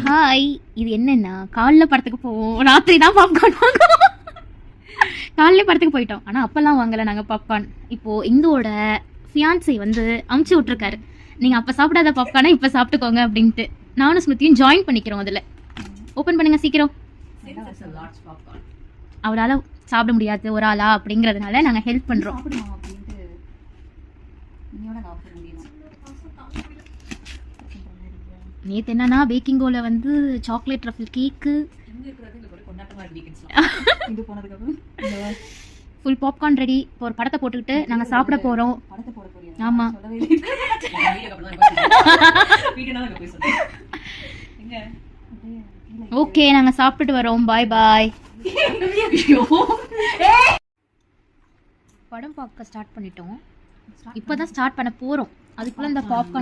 Hi, இது என்னன்னா காலைல படத்துக்கு போவோம், ராத்திரி தான் பாப்கார்ன் வாங்குவோம். காலையில படத்துக்கு போயிட்டோம், ஆனால் அப்போல்லாம் வாங்கலை நாங்கள் பாப்கார்ன். இப்போது இந்துவோட ஃபியான்சி வந்து அமுச்சு விட்ருக்காரு, நீங்கள் அப்போ சாப்பிடாத பாப்கார்னை இப்போ சாப்பிட்டுக்கோங்க அப்படின்ட்டு. நானும் ஸ்மிருதியும் ஜாயின் பண்ணிக்கிறோம். அதில் ஓப்பன் பண்ணுங்க சீக்கிரம். அவரால் சாப்பிட முடியாது ஒரு ஆளா அப்படிங்கிறதுனால நாங்கள் ஹெல்ப் பண்ணுறோம். நேற்று என்னன்னா பேக்கிங்கோல வந்து சாக்லேட் ரஃபில் கேக்கு, ஃபுல் பாப்கார்ன் ரெடி. இப்போ ஒரு படத்தை போட்டுக்கிட்டு நாங்கள் சாப்பிட போகிறோம். ஆமாம், ஓகே நாங்கள் சாப்பிட்டுட்டு வரோம். பாய் பாய். படம் பார்க்க ஸ்டார்ட் பண்ணிட்டோம், இப்போ தான் ஸ்டார்ட் பண்ண போகிறோம். அதுக்குள்ளே இந்த பாப்கார்ன்